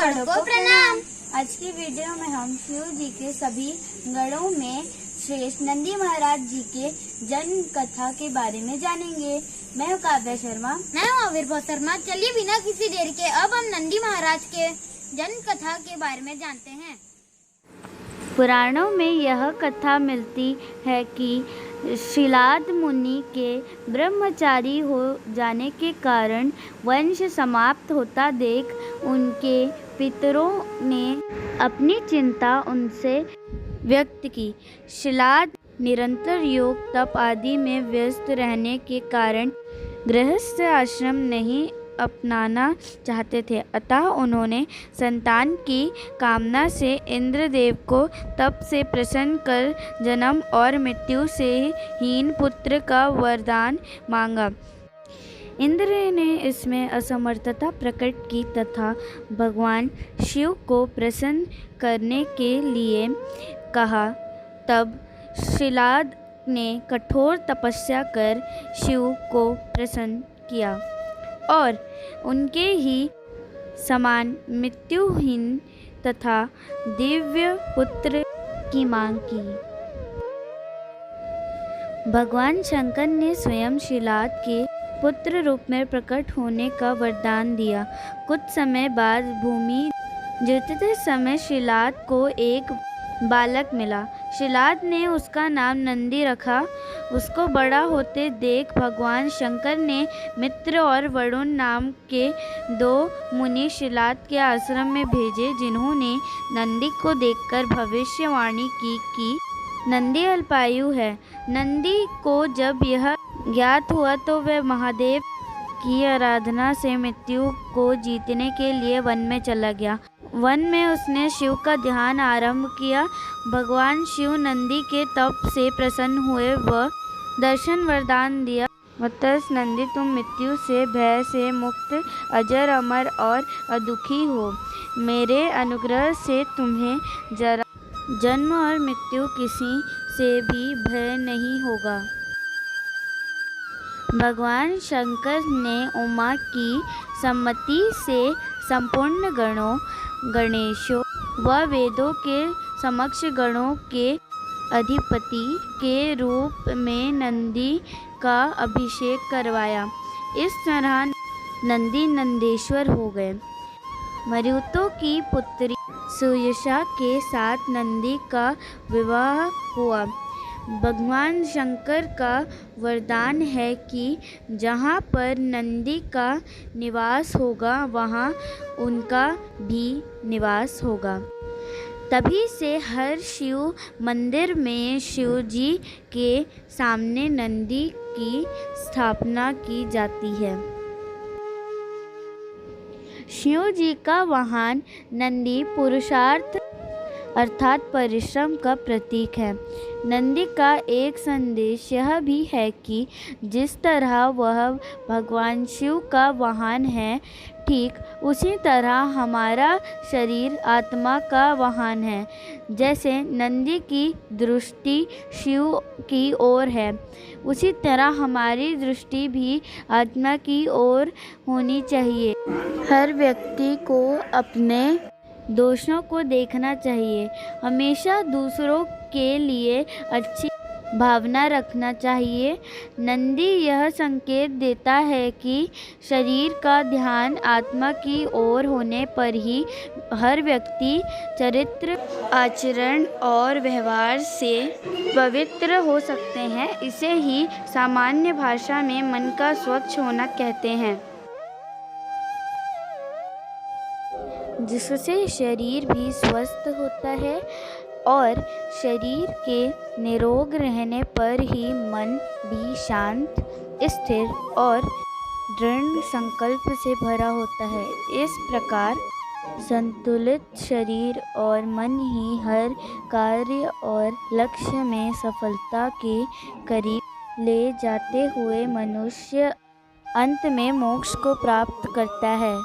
गणों को प्रणाम। आज की वीडियो में हम शिव जी के सभी गणों में श्रेष्ठ नंदी महाराज जी के जन्म कथा के बारे में जानेंगे। मैं हूँ काव्या शर्मा। मैं हूँ आविर्भाव शर्मा। चलिए बिना किसी देर के अब हम नंदी महाराज के जन्म कथा के बारे में जानते हैं। पुराणों में यह कथा मिलती है कि शिलाद मुनि के ब्रह्मचारी हो जाने के कारण वंश समाप्त होता देख उनके पितरों ने अपनी चिंता उनसे व्यक्त की। शिलाद निरंतर योग तप आदि में व्यस्त रहने के कारण गृहस्थ आश्रम नहीं अपनाना चाहते थे, अतः उन्होंने संतान की कामना से इंद्रदेव को तप से प्रसन्न कर जन्म और मृत्यु से हीन पुत्र का वरदान मांगा। इंद्र ने इसमें असमर्थता प्रकट की तथा भगवान शिव को प्रसन्न करने के लिए कहा। तब शिलाद ने कठोर तपस्या कर शिव को प्रसन्न किया और उनके ही समान मृत्युहीन तथा दिव्य पुत्र की मांग की। भगवान शंकर ने स्वयं शिलाद के पुत्र रूप में प्रकट होने का वरदान दिया। कुछ समय बाद भूमि जोतते समय शिलाद को एक बालक मिला। शिलाद ने उसका नाम नंदी रखा। उसको बड़ा होते देख भगवान शंकर ने मित्र और वरुण नाम के दो मुनि शिलाद के आश्रम में भेजे, जिन्होंने नंदी को देखकर भविष्यवाणी की कि नंदी अल्पायु है। नंदी को जब यह ज्ञात हुआ तो वह महादेव की आराधना से मृत्यु को जीतने के लिए वन में चला गया। वन में उसने शिव का ध्यान आरंभ किया। भगवान शिव नंदी के तप से प्रसन्न हुए व दर्शन वरदान दिया। वत्स नंदी, तुम मृत्यु से भय से मुक्त अजर अमर और अदुखी हो। मेरे अनुग्रह से तुम्हें जरा जन्म और मृत्यु किसी से भी भय नहीं होगा। भगवान शंकर ने उमा की सम्मति से संपूर्ण गणों गणेशों व वेदों के समक्ष गणों के अधिपति के रूप में नंदी का अभिषेक करवाया। इस तरह नंदी नंदेश्वर हो गए। मरुतों की पुत्री सुयशा के साथ नंदी का विवाह हुआ। भगवान शंकर का वरदान है कि जहाँ पर नंदी का निवास होगा वहाँ उनका भी निवास होगा। तभी से हर शिव मंदिर में शिव जी के सामने नंदी की स्थापना की जाती है। शिव जी का वाहन नंदी पुरुषार्थ अर्थात परिश्रम का प्रतीक है। नंदी का एक संदेश यह भी है कि जिस तरह वह भगवान शिव का वाहन है, ठीक उसी तरह हमारा शरीर आत्मा का वाहन है। जैसे नंदी की दृष्टि शिव की ओर है, उसी तरह हमारी दृष्टि भी आत्मा की ओर होनी चाहिए। हर व्यक्ति को अपने दोषों को देखना चाहिए। हमेशा दूसरों के लिए अच्छी भावना रखना चाहिए। नंदी यह संकेत देता है कि शरीर का ध्यान आत्मा की ओर होने पर ही हर व्यक्ति चरित्र, आचरण और व्यवहार से पवित्र हो सकते हैं। इसे ही सामान्य भाषा में मन का स्वच्छ होना कहते हैं, जिससे शरीर भी स्वस्थ होता है और शरीर के निरोग रहने पर ही मन भी शांत, स्थिर और दृढ़ संकल्प से भरा होता है। इस प्रकार संतुलित शरीर और मन ही हर कार्य और लक्ष्य में सफलता के करीब ले जाते हुए मनुष्य अंत में मोक्ष को प्राप्त करता है।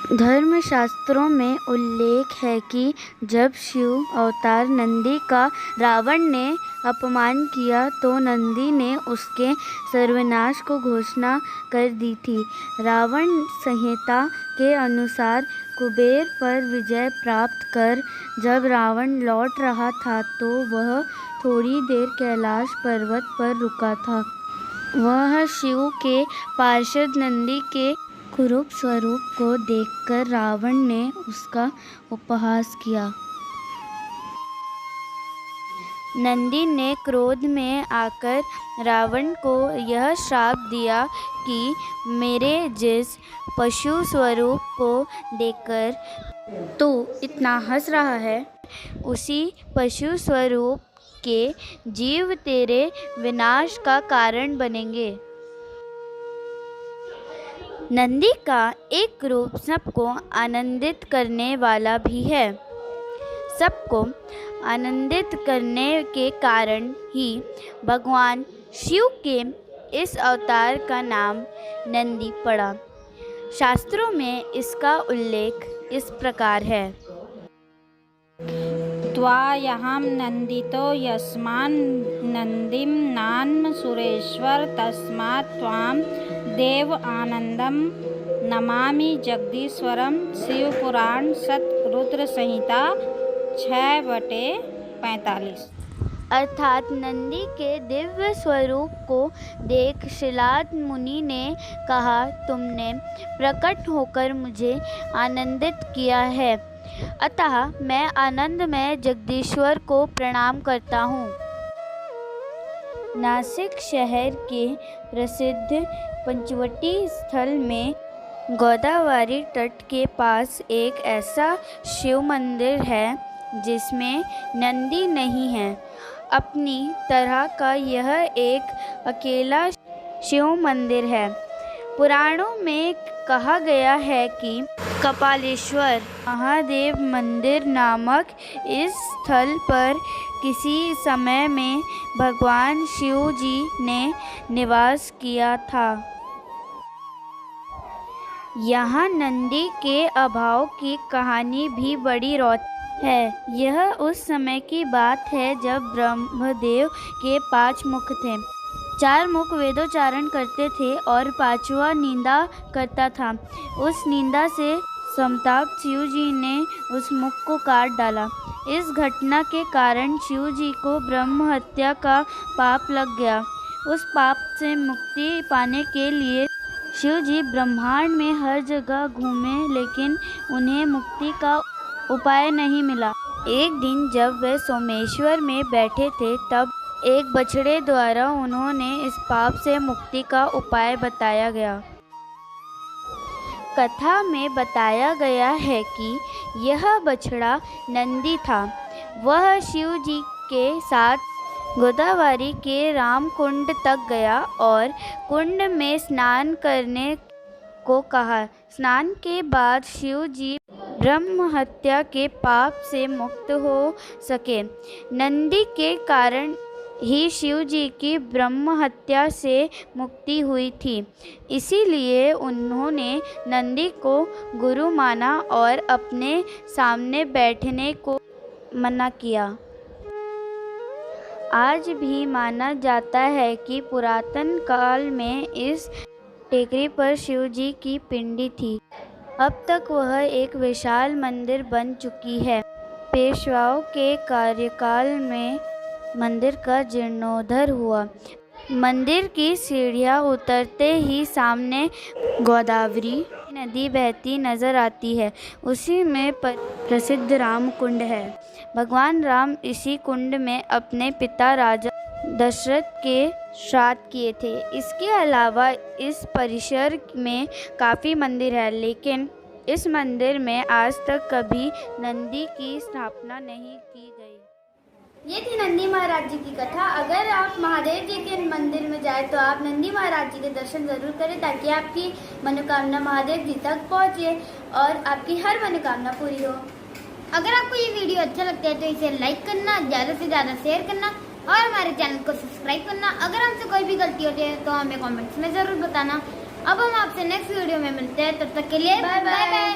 धर्मशास्त्रों में उल्लेख है कि जब शिव अवतार नंदी का रावण ने अपमान किया तो नंदी ने उसके सर्वनाश को घोषणा कर दी थी। रावण संहिता के अनुसार कुबेर पर विजय प्राप्त कर जब रावण लौट रहा था तो वह थोड़ी देर कैलाश पर्वत पर रुका था। वह शिव के पार्षद नंदी के कुरूप स्वरूप को देखकर रावण ने उसका उपहास किया। नंदी ने क्रोध में आकर रावण को यह श्राप दिया कि मेरे जिस पशु स्वरूप को देखकर तू इतना हंस रहा है, उसी पशु स्वरूप के जीव तेरे विनाश का कारण बनेंगे। नंदी का एक रूप सबको आनंदित करने वाला भी है। सबको आनंदित करने के कारण ही भगवान शिव के इस अवतार का नाम नंदी पड़ा। शास्त्रों में इसका उल्लेख इस प्रकार है। त्वायहं नंदितो यस्मान् नंदिं नाम सुरेश्वर तस्मात् त्वां देव आनंदम नमामि जगदीश्वरम। शिव पुराण शतरुद्र संहिता 6/45। अर्थात नंदी के दिव्य स्वरूप को देख शिलाद मुनि ने कहा, तुमने प्रकट होकर मुझे आनंदित किया है, अतः मैं आनंदमय जगदीश्वर को प्रणाम करता हूँ। नासिक शहर के प्रसिद्ध पंचवटी स्थल में गोदावरी तट के पास एक ऐसा शिव मंदिर है जिसमें नंदी नहीं है। अपनी तरह का यह एक अकेला शिव मंदिर है। पुराणों में कहा गया है कि कपालेश्वर महादेव मंदिर नामक इस स्थल पर किसी समय में भगवान शिव जी ने निवास किया था। यहाँ नंदी के अभाव की कहानी भी बड़ी रोचक है। यह उस समय की बात है जब ब्रह्मदेव के 5 मुख थे। 4 मुख वेदोच्चारण करते थे और 5वां निंदा करता था। उस निंदा से संताप शिव जी ने उस मुख को काट डाला। इस घटना के कारण शिव जी को ब्रह्म हत्या का पाप लग गया। उस पाप से मुक्ति पाने के लिए शिव जी ब्रह्मांड में हर जगह घूमे, लेकिन उन्हें मुक्ति का उपाय नहीं मिला। एक दिन जब वे सोमेश्वर में बैठे थे तब एक बछड़े द्वारा उन्होंने इस पाप से मुक्ति का उपाय बताया गया। कथा में बताया गया है कि यह बछड़ा नंदी था। वह शिव जी के साथ गोदावरी के राम कुंड तक गया और कुंड में स्नान करने को कहा। स्नान के बाद शिव जी ब्रह्म हत्या के पाप से मुक्त हो सके। नंदी के कारण ही शिव जी की ब्रह्म हत्या से मुक्ति हुई थी। इसीलिए उन्होंने नंदी को गुरु माना और अपने सामने बैठने को मना किया। आज भी माना जाता है कि पुरातन काल में इस टेकरी पर शिव जी की पिंडी थी। अब तक वह एक विशाल मंदिर बन चुकी है। पेशवाओं के कार्यकाल में मंदिर का जीर्णोद्धार हुआ। मंदिर की सीढ़ियाँ उतरते ही सामने गोदावरी नदी बहती नजर आती है। उसी में प्रसिद्ध राम कुंड है। भगवान राम इसी कुंड में अपने पिता राजा दशरथ के श्राद्ध किए थे। इसके अलावा इस परिसर में काफ़ी मंदिर है, लेकिन इस मंदिर में आज तक कभी नंदी की स्थापना नहीं की गई। ये थी नंदी महाराज जी की कथा। अगर आप महादेव जी के मंदिर में जाए तो आप नंदी महाराज जी के दर्शन जरूर करें, ताकि आपकी मनोकामना महादेव जी तक पहुँचे और आपकी हर मनोकामना पूरी हो। अगर आपको ये वीडियो अच्छा लगता है तो इसे लाइक करना, ज़्यादा से ज़्यादा शेयर करना और हमारे चैनल को सब्सक्राइब करना। अगर हमसे कोई भी गलती होती है तो हमें कमेंट्स में ज़रूर बताना। अब हम आपसे नेक्स्ट वीडियो में मिलते हैं, तब तक के लिए बाय बाय।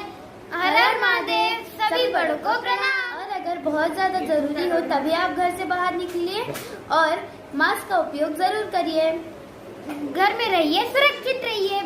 हर हर महादेव, सभी बड़ों को प्रणाम। और अगर बहुत ज्यादा जरूरी हो तभी आप घर से बाहर निकलिए और मास्क का उपयोग जरूर करिए। घर में रहिए, सुरक्षित रहिए।